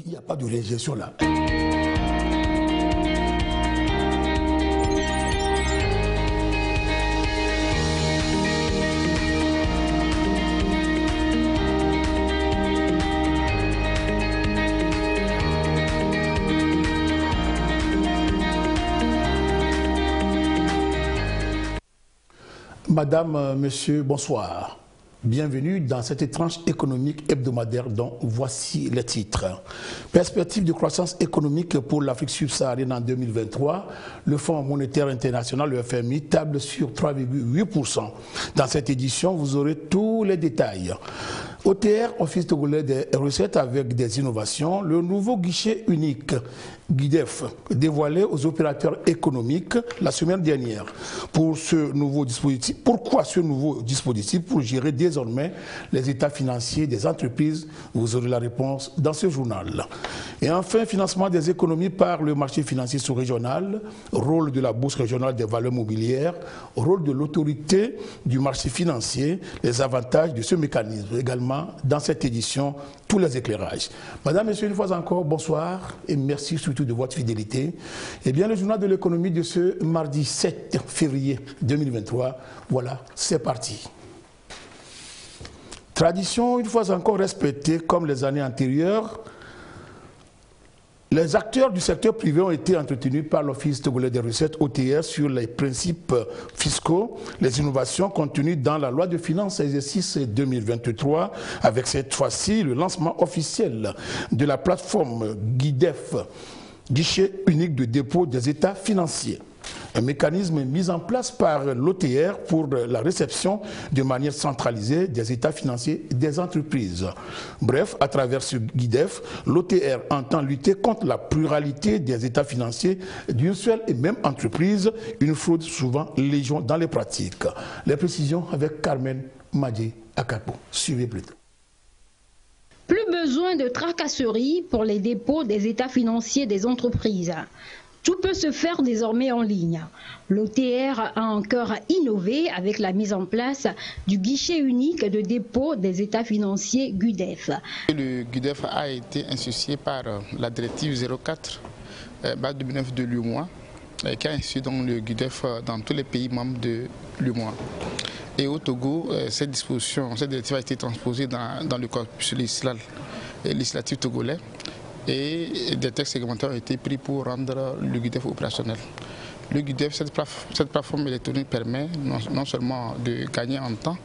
il n'y a pas de réinjection là. Madame, Monsieur, bonsoir. Bienvenue dans cette tranche économique hebdomadaire dont voici les titres. Perspective de croissance économique pour l'Afrique subsaharienne en 2023. Le Fonds monétaire international, le FMI, table sur 3,8%. Dans cette édition, vous aurez tous les détails. OTR, Office togolais des recettes avec des innovations. Le nouveau guichet unique, GUIDEF, dévoilé aux opérateurs économiques la semaine dernière. Pourquoi ce nouveau dispositif? Pour gérer désormais les états financiers des entreprises. Vous aurez la réponse dans ce journal. Et enfin, financement des économies par le marché financier sous-régional, rôle de la Bourse régionale des valeurs mobilières, rôle de l'autorité du marché financier, les avantages de ce mécanisme. Également, dans cette édition, tous les éclairages. Madame, Monsieur, une fois encore, bonsoir et merci surtout de votre fidélité. Eh bien, le journal de l'économie de ce mardi 7 février 2023, voilà, c'est parti. Tradition, une fois encore respectée comme les années antérieures, les acteurs du secteur privé ont été entretenus par l'Office togolais des recettes OTR sur les principes fiscaux, les innovations contenues dans la loi de finances exercice 2023, avec cette fois-ci le lancement officiel de la plateforme GUIDEF, guichet unique de dépôt des états financiers. Un mécanisme mis en place par l'OTR pour la réception de manière centralisée des états financiers des entreprises. Bref, à travers ce GUIDEF, l'OTR entend lutter contre la pluralité des états financiers d'une seule et même entreprise, une fraude souvent légion dans les pratiques. Les précisions avec Carmen Madje Akapo. Suivez plutôt. Plus besoin de tracasseries pour les dépôts des états financiers des entreprises. Tout peut se faire désormais en ligne. L'OTR a encore innové avec la mise en place du guichet unique de dépôt des états financiers GUIDEF. Le GUIDEF a été institué par la directive 04 2009 de l'UEMOA qui a institué donc le GUIDEF dans tous les pays membres de l'UEMOA. Et au Togo, cette directive a été transposée dans le corpus législatif togolais. Et des textes réglementaires ont été pris pour rendre le GUIDEF opérationnel. Le GUIDEF, cette plateforme électronique permet non seulement de gagner en temps,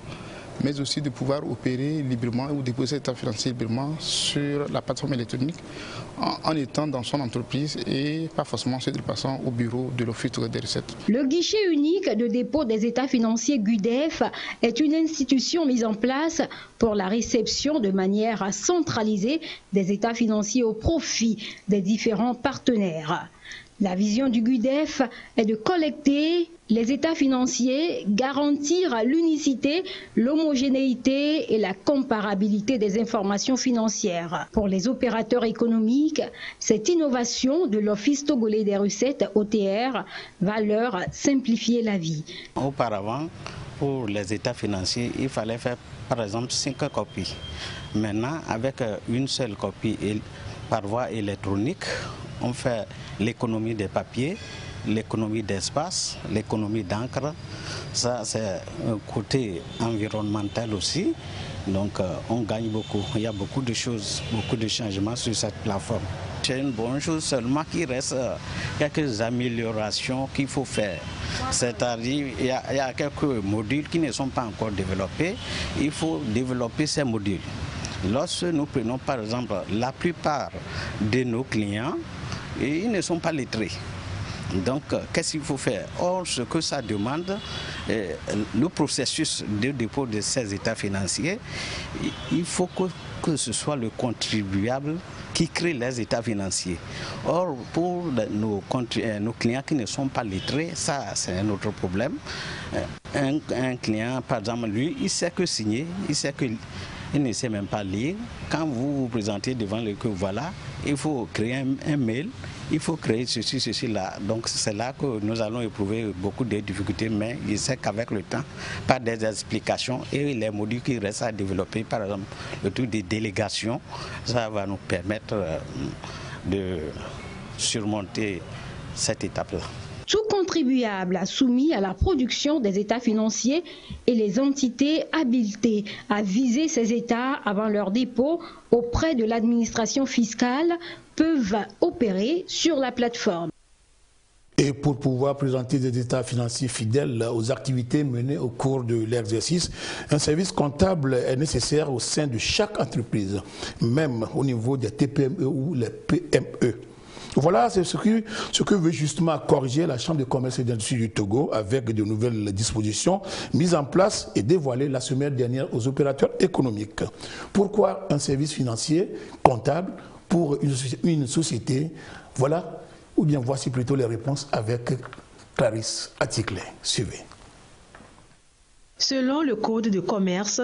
mais aussi de pouvoir opérer librement ou déposer l'état financier librement sur la plateforme électronique en étant dans son entreprise et pas forcément se déplaçant au bureau de l'Office des recettes. Le guichet unique de dépôt des états financiers GUIDEF est une institution mise en place pour la réception de manière centralisée des états financiers au profit des différents partenaires. La vision du GUIDEF est de collecter les états financiers, garantir l'unicité, l'homogénéité et la comparabilité des informations financières. Pour les opérateurs économiques, cette innovation de l'Office togolais des recettes OTR va leur simplifier la vie. Auparavant, pour les états financiers, il fallait faire par exemple 5 copies. Maintenant, avec une seule copie par voie électronique, on fait l'économie des papiers, l'économie d'espace, l'économie d'encre. Ça, c'est un côté environnemental aussi. Donc, on gagne beaucoup. Il y a beaucoup de choses, beaucoup de changements sur cette plateforme. C'est une bonne chose, seulement qu'il reste quelques améliorations qu'il faut faire. C'est-à-dire qu'il y a quelques modules qui ne sont pas encore développés. Il faut développer ces modules. Lorsque nous prenons par exemple la plupart de nos clients, ils ne sont pas lettrés. Donc, qu'est-ce qu'il faut faire? Or, ce que ça demande, le processus de dépôt de ces états financiers, il faut que ce soit le contribuable qui crée les états financiers. Or, pour nos clients qui ne sont pas lettrés, ça c'est un autre problème. Un client, par exemple, lui, il sait que signer, il sait que il ne sait même pas lire. Quand vous vous présentez devant le que voilà, il faut créer un mail, il faut créer ceci, ceci, là. Donc c'est là que nous allons éprouver beaucoup de difficultés, mais je sais qu'avec le temps, par des explications et les modules qui restent à développer, par exemple le truc des délégations, ça va nous permettre de surmonter cette étape-là. Tout contribuable soumis à la production des états financiers et les entités habilitées à viser ces états avant leur dépôt auprès de l'administration fiscale peuvent opérer sur la plateforme. Et pour pouvoir présenter des états financiers fidèles aux activités menées au cours de l'exercice, un service comptable est nécessaire au sein de chaque entreprise, même au niveau des TPME ou les PME. Voilà, c'est ce que veut justement corriger la Chambre de commerce et d'industrie du Togo avec de nouvelles dispositions mises en place et dévoilées la semaine dernière aux opérateurs économiques. Pourquoi un service financier comptable pour une société? Voilà, ou bien voici plutôt les réponses avec Clarisse Atikle. Suivez. Selon le Code de commerce,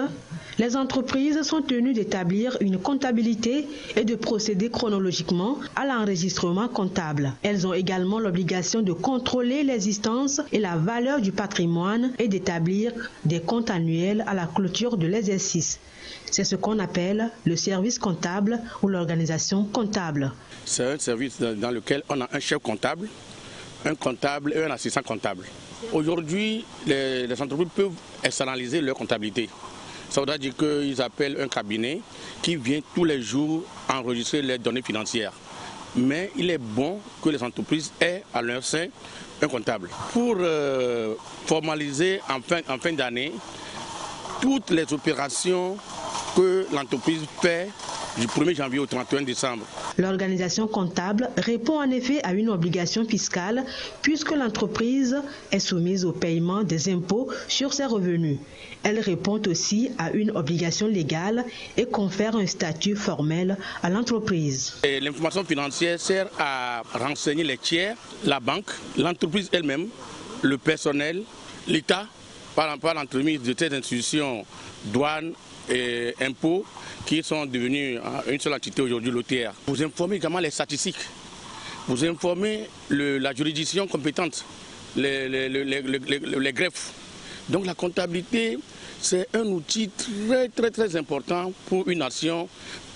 les entreprises sont tenues d'établir une comptabilité et de procéder chronologiquement à l'enregistrement comptable. Elles ont également l'obligation de contrôler l'existence et la valeur du patrimoine et d'établir des comptes annuels à la clôture de l'exercice. C'est ce qu'on appelle le service comptable ou l'organisation comptable. C'est un service dans lequel on a un chef comptable, un comptable et un assistant comptable. Aujourd'hui, les entreprises peuvent externaliser leur comptabilité. Ça veut dire qu'ils appellent un cabinet qui vient tous les jours enregistrer les données financières. Mais il est bon que les entreprises aient à leur sein un comptable. Pour formaliser en fin d'année toutes les opérations que l'entreprise fait du 1er janvier au 31 décembre. L'organisation comptable répond en effet à une obligation fiscale puisque l'entreprise est soumise au paiement des impôts sur ses revenus. Elle répond aussi à une obligation légale et confère un statut formel à l'entreprise. L'information financière sert à renseigner les tiers, la banque, l'entreprise elle-même, le personnel, l'État, par l'entremise de ces institutions, douanes et impôts, qui sont devenus une seule entité aujourd'hui, l'OTR. Vous informez également les statistiques, vous informez la juridiction compétente, les greffes. Donc la comptabilité, c'est un outil très important pour une nation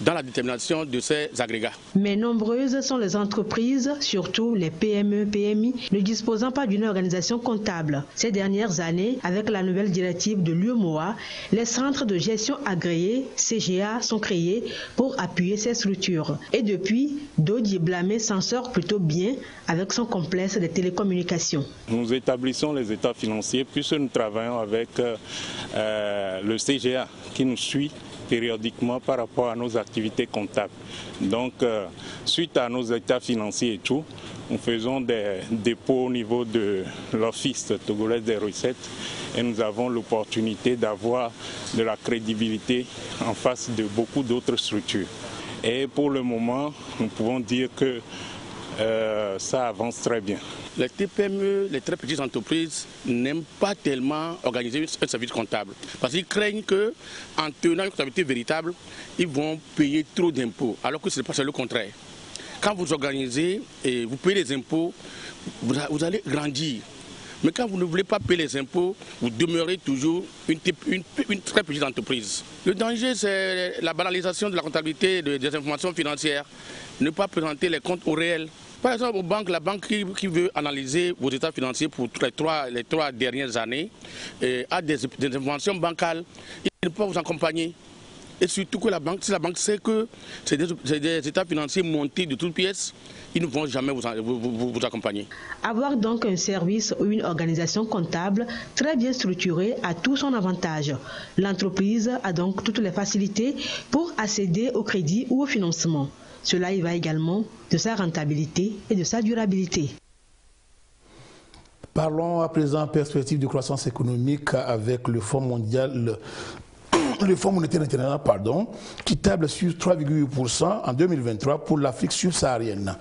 dans la détermination de ses agrégats. Mais nombreuses sont les entreprises, surtout les PME, PMI, ne disposant pas d'une organisation comptable. Ces dernières années, avec la nouvelle directive de l'UEMOA, les centres de gestion agréés, CGA, sont créés pour appuyer ces structures. Et depuis, Dodi Blamé s'en sort plutôt bien avec son complexe de télécommunications. Nous établissons les états financiers puisque nous travaillons avec le CGA qui nous suit périodiquement par rapport à nos activités comptables. Donc, suite à nos états financiers et tout, nous faisons des dépôts au niveau de l'Office togolais des recettes et nous avons l'opportunité d'avoir de la crédibilité en face de beaucoup d'autres structures. Et pour le moment, nous pouvons dire que ça avance très bien. Les TPME, les très petites entreprises, n'aiment pas tellement organiser un service comptable. Parce qu'ils craignent qu'en tenant une comptabilité véritable, ils vont payer trop d'impôts, alors que ce n'est pas le contraire. Quand vous organisez et vous payez les impôts, vous allez grandir. Mais quand vous ne voulez pas payer les impôts, vous demeurez toujours une très petite entreprise. Le danger, c'est la banalisation de la comptabilité des informations financières. Ne pas présenter les comptes au réel. Par exemple, aux banques, la banque qui veut analyser vos états financiers pour les trois dernières années a des informations bancales. Il ne peut pas vous accompagner. Et surtout que si la banque sait que c'est des états financiers montés de toutes pièces, ils ne vont jamais vous accompagner. Avoir donc un service ou une organisation comptable très bien structurée a tout son avantage. L'entreprise a donc toutes les facilités pour accéder au crédit ou au financement. Cela y va également de sa rentabilité et de sa durabilité. Parlons à présent perspective de croissance économique avec le Fonds mondial, le Fonds monétaire international, qui table sur 3,8% en 2023 pour l'Afrique subsaharienne.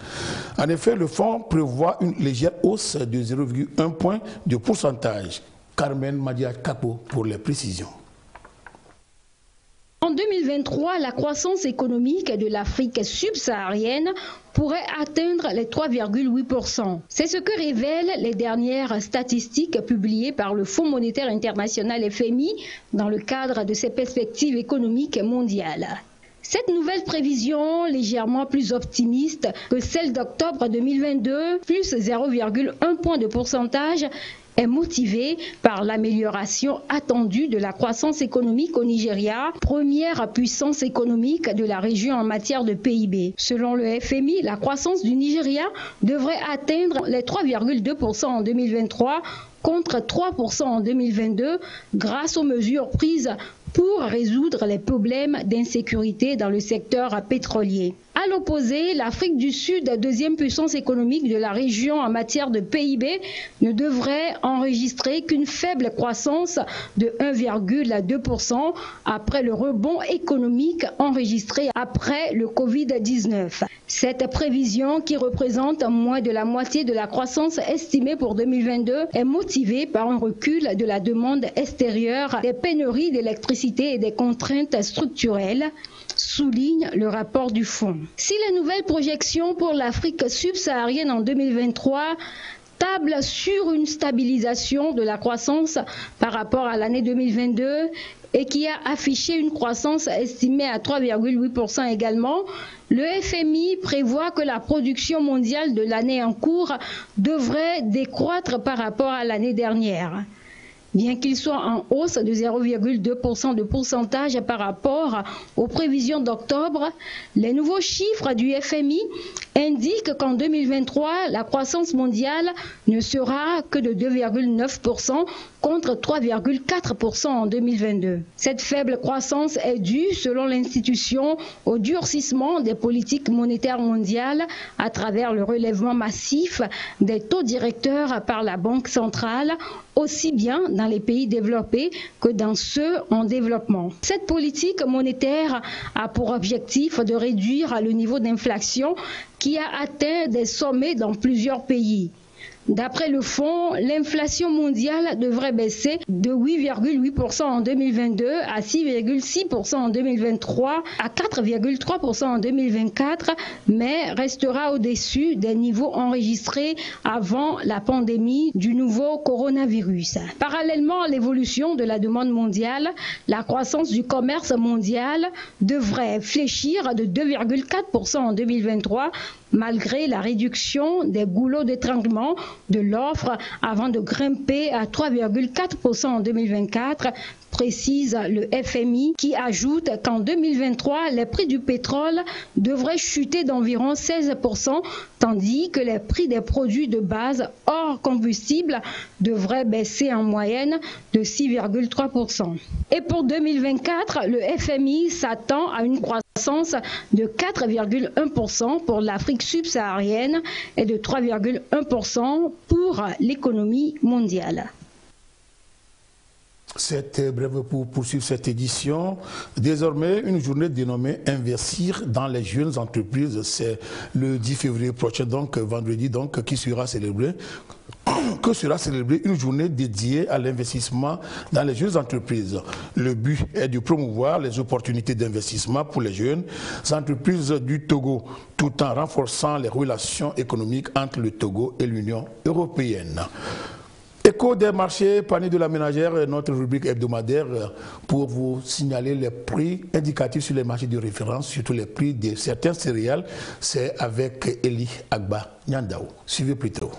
En effet, le fonds prévoit une légère hausse de 0,1 point de pourcentage. Carmen Madia Capo pour les précisions. En 2023, 2023, la croissance économique de l'Afrique subsaharienne pourrait atteindre les 3,8%. C'est ce que révèlent les dernières statistiques publiées par le Fonds monétaire international FMI dans le cadre de ses perspectives économiques mondiales. Cette nouvelle prévision, légèrement plus optimiste que celle d'octobre 2022, plus 0,1 point de pourcentage, est motivée par l'amélioration attendue de la croissance économique au Nigeria, première puissance économique de la région en matière de PIB. Selon le FMI, la croissance du Nigeria devrait atteindre les 3,2% en 2023 contre 3% en 2022 grâce aux mesures prises pour résoudre les problèmes d'insécurité dans le secteur pétrolier. À l'opposé, l'Afrique du Sud, deuxième puissance économique de la région en matière de PIB, ne devrait enregistrer qu'une faible croissance de 1,2% après le rebond économique enregistré après le Covid-19. Cette prévision, qui représente moins de la moitié de la croissance estimée pour 2022, est motivée par un recul de la demande extérieure, des pénuries d'électricité et des contraintes structurelles, souligne le rapport du fonds. Si les nouvelles projections pour l'Afrique subsaharienne en 2023 tablent sur une stabilisation de la croissance par rapport à l'année 2022 et qui a affiché une croissance estimée à 3,8% également, le FMI prévoit que la production mondiale de l'année en cours devrait décroître par rapport à l'année dernière. Bien qu'il soit en hausse de 0,2% de pourcentage par rapport aux prévisions d'octobre, les nouveaux chiffres du FMI indiquent qu'en 2023, la croissance mondiale ne sera que de 2,9% contre 3,4% en 2022. Cette faible croissance est due, selon l'institution, au durcissement des politiques monétaires mondiales à travers le relèvement massif des taux directeurs par la Banque centrale, aussi bien dans les pays développés que dans ceux en développement. Cette politique monétaire a pour objectif de réduire le niveau d'inflation qui a atteint des sommets dans plusieurs pays. D'après le fonds, l'inflation mondiale devrait baisser de 8,8% en 2022 à 6,6% en 2023 à 4,3% en 2024, mais restera au-dessus des niveaux enregistrés avant la pandémie du nouveau coronavirus. Parallèlement à l'évolution de la demande mondiale, la croissance du commerce mondial devrait fléchir de 2,4% en 2023 malgré la réduction des goulots d'étranglement de l'offre avant de grimper à 3,4% en 2024, précise le FMI, qui ajoute qu'en 2023, les prix du pétrole devraient chuter d'environ 16%, tandis que les prix des produits de base hors combustible devraient baisser en moyenne de 6,3%. Et pour 2024, le FMI s'attend à une croissance de 4,1% pour l'Afrique subsaharienne et de 3,1% pour l'économie mondiale. C'est bref pour poursuivre cette édition. Désormais, une journée dénommée Investir dans les jeunes entreprises. C'est le 10 février prochain, donc vendredi, qui sera célébré. Que sera célébrée une journée dédiée à l'investissement dans les jeunes entreprises. Le but est de promouvoir les opportunités d'investissement pour les jeunes entreprises du Togo, tout en renforçant les relations économiques entre le Togo et l'Union européenne. Écho des marchés, panier de la ménagère, notre rubrique hebdomadaire pour vous signaler les prix indicatifs sur les marchés de référence, surtout les prix de certains céréales. C'est avec Eli Agba Nyandao. Suivez plutôt.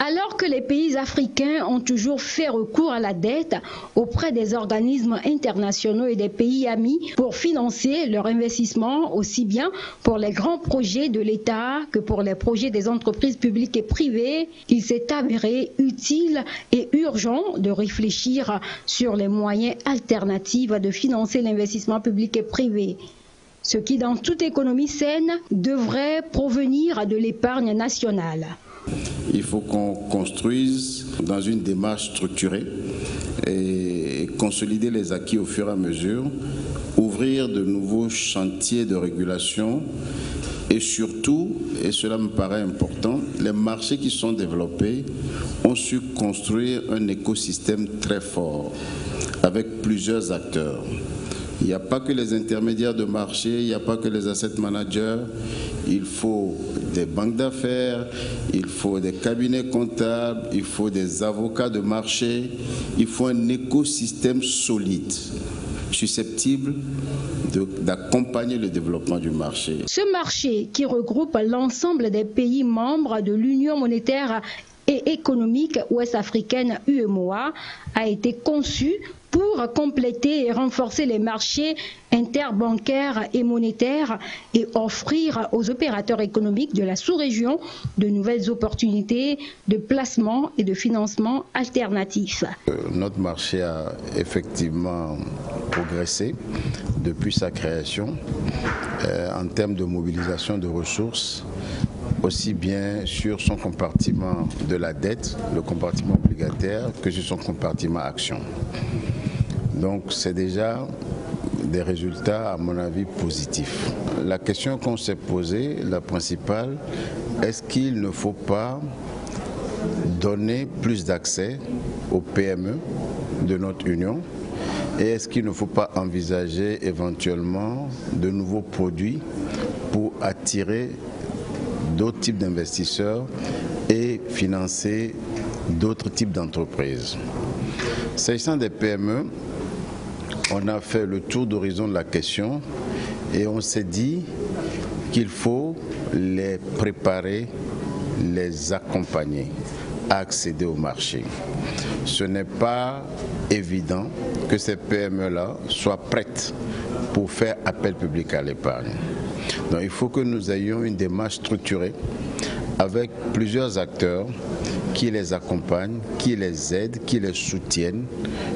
Alors que les pays africains ont toujours fait recours à la dette auprès des organismes internationaux et des pays amis pour financer leur investissement, aussi bien pour les grands projets de l'État que pour les projets des entreprises publiques et privées, il s'est avéré utile et urgent de réfléchir sur les moyens alternatifs de financer l'investissement public et privé. Ce qui, dans toute économie saine, devrait provenir de l'épargne nationale. Il faut qu'on construise dans une démarche structurée et consolider les acquis au fur et à mesure, ouvrir de nouveaux chantiers de régulation Et surtout, et cela me paraît important, les marchés qui sont développés ont su construire un écosystème très fort avec plusieurs acteurs. Il n'y a pas que les intermédiaires de marché, il n'y a pas que les asset managers, il faut des banques d'affaires, il faut des cabinets comptables, il faut des avocats de marché, il faut un écosystème solide, susceptible d'accompagner le développement du marché. Ce marché qui regroupe l'ensemble des pays membres de l'Union monétaire et économique ouest-africaine UEMOA a été conçu pour compléter et renforcer les marchés interbancaires et monétaires et offrir aux opérateurs économiques de la sous-région de nouvelles opportunités de placement et de financement alternatifs. Notre marché a effectivement progressé depuis sa création en termes de mobilisation de ressources, aussi bien sur son compartiment de la dette, le compartiment obligataire, que sur son compartiment action. Donc c'est déjà des résultats, à mon avis, positifs. La question qu'on s'est posée, la principale, est-ce qu'il ne faut pas donner plus d'accès aux PME de notre Union? Et est-ce qu'il ne faut pas envisager éventuellement de nouveaux produits pour attirer d'autres types d'investisseurs et financer d'autres types d'entreprises? S'agissant des PME, on a fait le tour d'horizon de la question et on s'est dit qu'il faut les préparer, les accompagner à accéder au marché. Ce n'est pas évident que ces PME-là soient prêtes pour faire appel public à l'épargne. Donc il faut que nous ayons une démarche structurée avec plusieurs acteurs qui les accompagnent, qui les aident, qui les soutiennent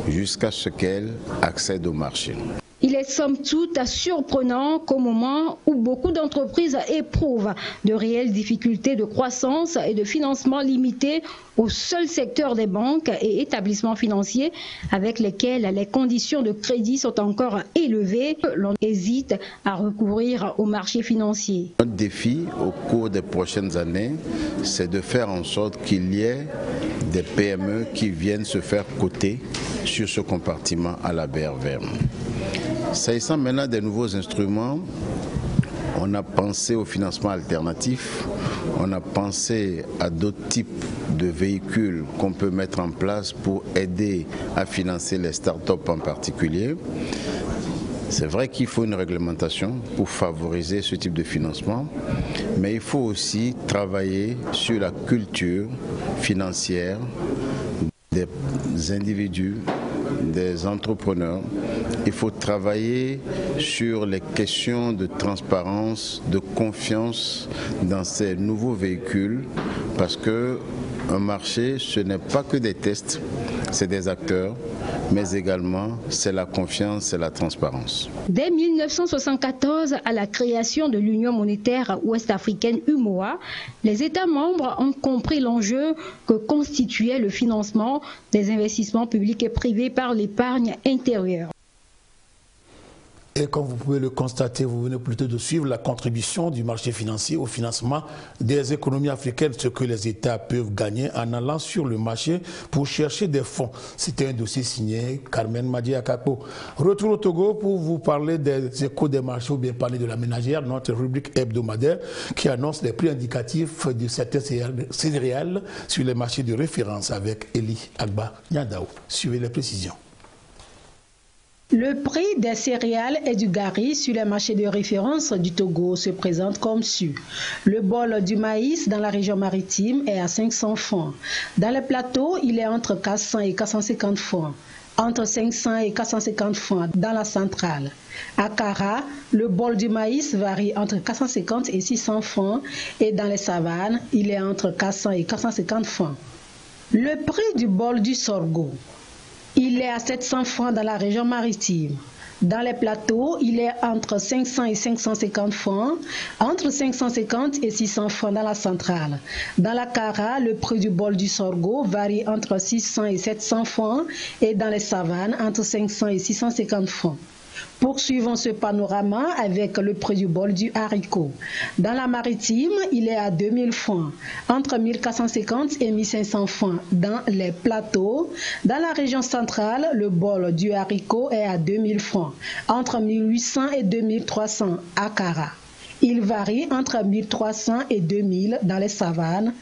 jusqu'à ce qu'elles accèdent au marché. Il est somme toute surprenant qu'au moment où beaucoup d'entreprises éprouvent de réelles difficultés de croissance et de financement limitées au seul secteur des banques et établissements financiers avec lesquels les conditions de crédit sont encore élevées, l'on hésite à recourir au marché financier. Notre défi au cours des prochaines années, c'est de faire en sorte qu'il y ait des PME qui viennent se faire coter sur ce compartiment à la BRVM. S'agissant maintenant des nouveaux instruments, on a pensé au financement alternatif, on a pensé à d'autres types de véhicules qu'on peut mettre en place pour aider à financer les start-up en particulier. C'est vrai qu'il faut une réglementation pour favoriser ce type de financement, mais il faut aussi travailler sur la culture financière des individus, des entrepreneurs. Il faut travailler sur les questions de transparence, de confiance dans ces nouveaux véhicules, parce que un marché, ce n'est pas que des tests, c'est des acteurs, mais également c'est la confiance, c'est la transparence. Dès 1974, à la création de l'Union monétaire ouest-africaine UMOA, les États membres ont compris l'enjeu que constituait le financement des investissements publics et privés par l'épargne intérieure. Et comme vous pouvez le constater, vous venez plutôt de suivre la contribution du marché financier au financement des économies africaines, ce que les États peuvent gagner en allant sur le marché pour chercher des fonds. C'était un dossier signé Carmen Madiakapo. Retour au Togo pour vous parler des échos des marchés ou bien parler de la ménagère, notre rubrique hebdomadaire qui annonce les prix indicatifs de certains céréales sur les marchés de référence avec Eli Agba Nyadao. Suivez les précisions. Le prix des céréales et du gari sur les marchés de référence du Togo se présente comme suit. Le bol du maïs dans la région maritime est à 500 francs. Dans les plateaux, il est entre 400 et 450 francs. Entre 500 et 450 francs dans la centrale. À Kara, le bol du maïs varie entre 450 et 600 francs et dans les savanes, il est entre 400 et 450 francs. Le prix du bol du sorgho. Il est à 700 francs dans la région maritime. Dans les plateaux, il est entre 500 et 550 francs, entre 550 et 600 francs dans la centrale. Dans la Kara, le prix du bol du sorgho varie entre 600 et 700 francs et dans les savanes, entre 500 et 650 francs. Poursuivons ce panorama avec le prix du bol du haricot. Dans la maritime, il est à 2000 francs, entre 1450 et 1500 francs dans les plateaux. Dans la région centrale, le bol du haricot est à 2000 francs, entre 1800 et 2300 à Kara. Il varie entre 1300 et 2000 dans les savanes.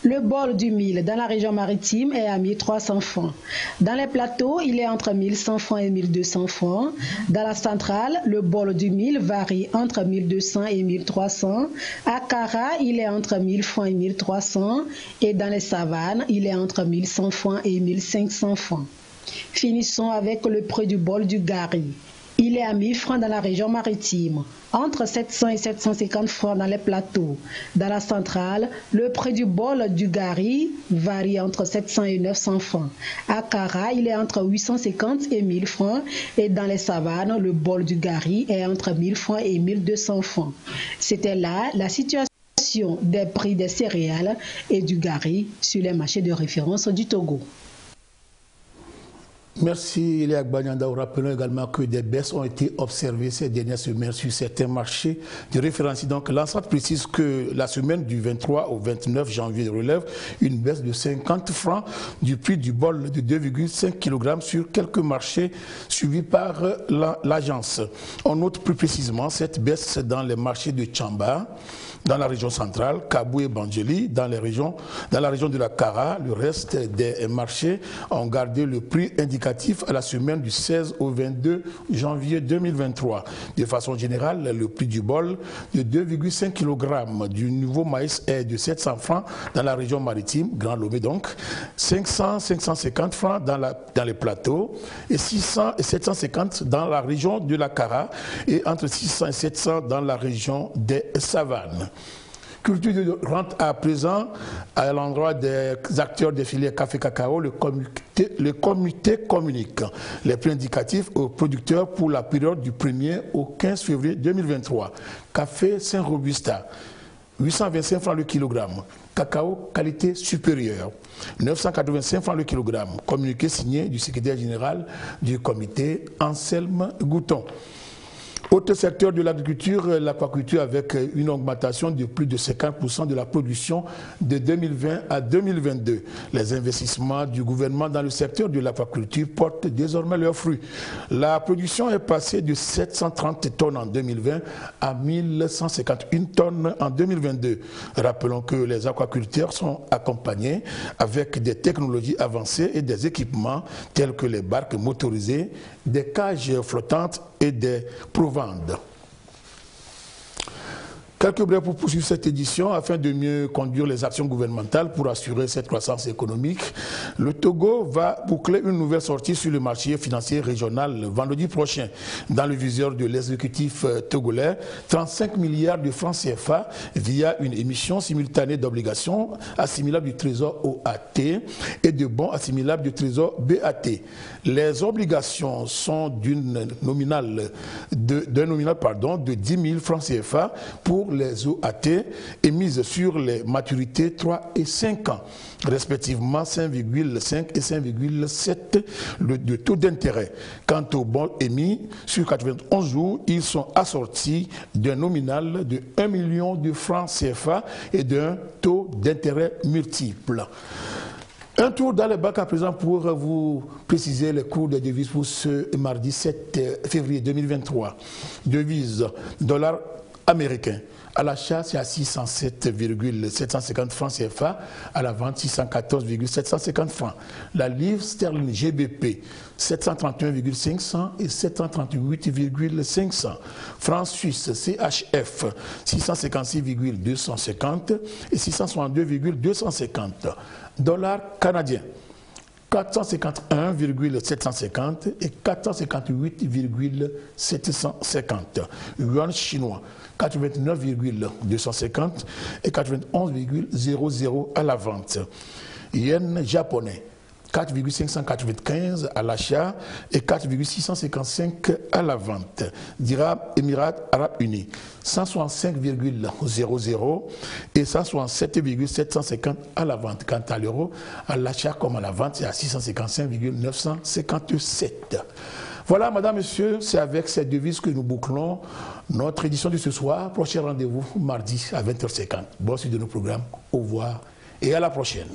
Le bol du mil dans la région maritime est à 1300 francs. Dans les plateaux, il est entre 1100 francs et 1200 francs. Dans la centrale, le bol du mil varie entre 1200 et 1300. À Kara, il est entre 1000 francs et 1300. Et dans les savanes, il est entre 1100 francs et 1500 francs. Finissons avec le prix du bol du gari. Il est à 1000 francs dans la région maritime, entre 700 et 750 francs dans les plateaux. Dans la centrale, le prix du bol du gari varie entre 700 et 900 francs. À Kara, il est entre 850 et 1000 francs. Et dans les savanes, le bol du gari est entre 1000 francs et 1200 francs. C'était là la situation des prix des céréales et du gari sur les marchés de référence du Togo. Merci Léa Gbanyanda. Rappelons également que des baisses ont été observées ces dernières semaines sur certains marchés de référence. Donc l'ensemble précise que la semaine du 23 au 29 janvier relève une baisse de 50 francs du prix du bol de 2,5 kg sur quelques marchés suivis par l'agence. On note plus précisément cette baisse dans les marchés de Tchamba, dans la région centrale, Kabou et Banjeli, dans la région de la Kara. Le reste des marchés ont gardé le prix indicatif à la semaine du 16 au 22 janvier 2023. De façon générale, le prix du bol de 2,5 kg du nouveau maïs est de 700 francs dans la région maritime, Grand Lomé donc, 500-550 francs dans les plateaux et 600 et 750 dans la région de la Kara et entre 600 et 700 dans la région des Savanes. Culture de rente à présent à l'endroit des acteurs des filières café-cacao, le comité communique les prix indicatifs aux producteurs pour la période du 1er au 15 février 2023. Café Saint-Robusta, 825 francs le kilogramme. Cacao qualité supérieure, 985 francs le kilogramme. Communiqué signé du secrétaire général du comité, Anselme Gouton. Autre secteur de l'agriculture, l'aquaculture avec une augmentation de plus de 50% de la production de 2020 à 2022. Les investissements du gouvernement dans le secteur de l'aquaculture portent désormais leurs fruits. La production est passée de 730 tonnes en 2020 à 1151 tonnes en 2022. Rappelons que les aquaculteurs sont accompagnés avec des technologies avancées et des équipements tels que les barques motorisées, des cages flottantes et des provandes. Quelques brèves pour poursuivre cette édition afin de mieux conduire les actions gouvernementales pour assurer cette croissance économique. Le Togo va boucler une nouvelle sortie sur le marché financier régional le vendredi prochain. Dans le viseur de l'exécutif togolais, 35 milliards de francs CFA via une émission simultanée d'obligations assimilables du trésor OAT et de bons assimilables du trésor BAT. Les obligations sont d'un nominal de 10 000 francs CFA pour les OAT émises sur les maturités 3 et 5 ans, respectivement 5,5 et 5,7 de taux d'intérêt. Quant aux bons émis sur 91 jours, ils sont assortis d'un nominal de 1 million de francs CFA et d'un taux d'intérêt multiple. Un tour dans les banques à présent pour vous préciser les cours des devises pour ce mardi 7 février 2023. Devise dollar américain. À l'achat, c'est à 607,750 francs CFA. À la vente, 614,750 francs. La livre sterling GBP, 731,500 et 738,500. Francs suisses CHF, 656,250 et 662,250. Dollar canadien, 451,750 et 458,750. Yuan chinois, 89,250 et 91,00 à la vente. Yen japonais, 4,595 à l'achat et 4,655 à la vente. Dirham Émirats Arabes Unis, 165,00 et 167,750 à la vente. Quant à l'euro, à l'achat comme à la vente, c'est à 655,957. Voilà, madame, monsieur, c'est avec cette devise que nous bouclons notre édition de ce soir. Prochain rendez-vous mardi à 20h50. Bonne suite de nos programmes. Au revoir et à la prochaine.